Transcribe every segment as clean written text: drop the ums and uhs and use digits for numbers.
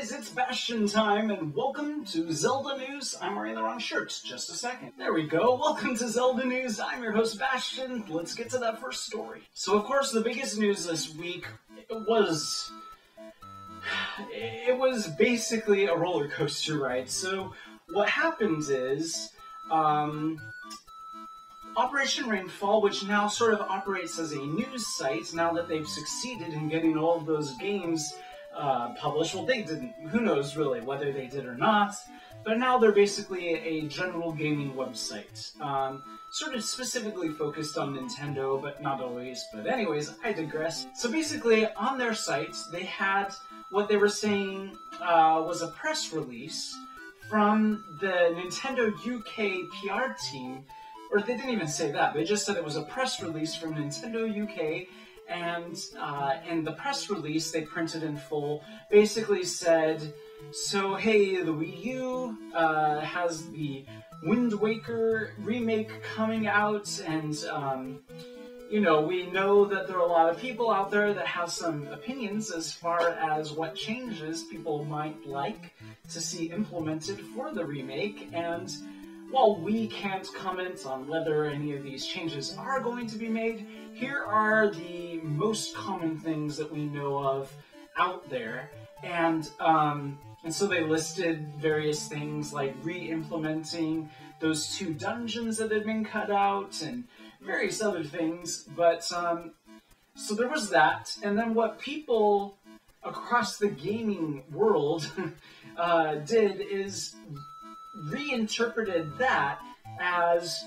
guys, it's Bastian time, and welcome to Zelda News. I'm wearing the wrong shirt, just a second. There we go, welcome to Zelda News. I'm your host, Bastian. Let's get to that first story. So, of course, the biggest news this week was basically a roller coaster ride. So, what happens is, Operation Rainfall, which now sort of operates as a news site, now that they've succeeded in getting all of those games published. Well, they didn't. Who knows, really, whether they did or not. But now they're basically a general gaming website. Sort of specifically focused on Nintendo, but not always. But anyways, I digress. So basically, on their site, they had what they were saying was a press release from the Nintendo UK PR team. Or they didn't even say that. They just said it was a press release from Nintendo UK. And in the press release they printed in full basically said, so hey, the Wii U has the Wind Waker remake coming out, and you know, we know that there are a lot of people out there that have some opinions as far as what changes people might like to see implemented for the remake, and while we can't comment on whether any of these changes are going to be made, here are the most common things that we know of out there. And so they listed various things like re-implementing those 2 dungeons that had been cut out and various other things. But so there was that. And then what people across the gaming world did is reinterpreted that as,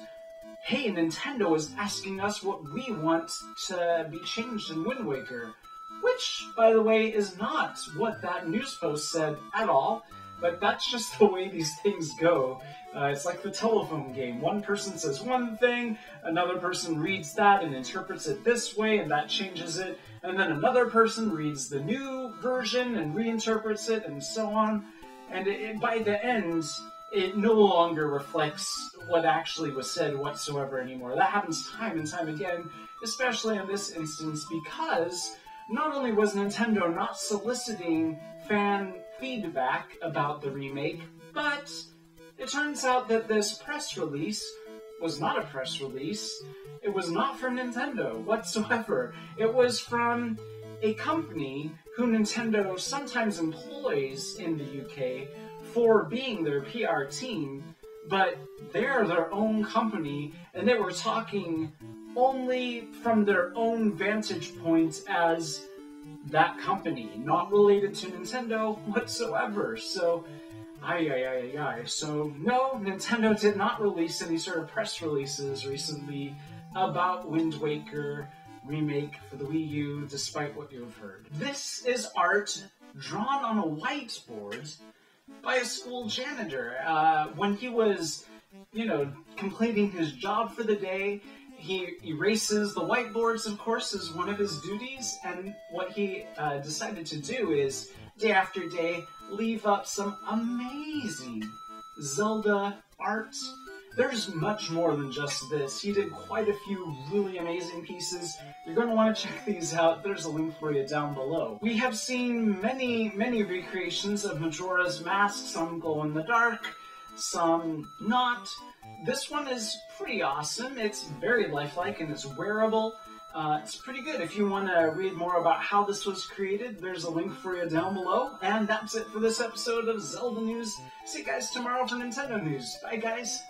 hey, Nintendo is asking us what we want to be changed in Wind Waker. Which, by the way, is not what that news post said at all, but that's just the way these things go. It's like the telephone game. One person says one thing, another person reads that and interprets it this way, and that changes it, and then another person reads the new version and reinterprets it, and so on. And by the end, it no longer reflects what actually was said whatsoever anymore. That happens time and time again, especially in this instance, because not only was Nintendo not soliciting fan feedback about the remake, but it turns out that this press release was not a press release. It was not from Nintendo whatsoever. It was from a company who Nintendo sometimes employs in the UK for being their PR team, but they're their own company, and they were talking only from their own vantage point as that company, not related to Nintendo whatsoever. So, So, no, Nintendo did not release any sort of press releases recently about Wind Waker remake for the Wii U, despite what you've heard. This is art drawn on a whiteboard by a school janitor. When he was, you know, completing his job for the day, he erases the whiteboards, of course, as one of his duties, and what he decided to do is, day after day, leave up some amazing Zelda art. There's much more than just this. He did quite a few really amazing pieces. You're going to want to check these out. There's a link for you down below. We have seen many recreations of Majora's Mask. Some glow in the dark, some not. This one is pretty awesome. It's very lifelike and it's wearable. It's pretty good. If you want to read more about how this was created, there's a link for you down below. And that's it for this episode of Zelda News. See you guys tomorrow for Nintendo News. Bye, guys.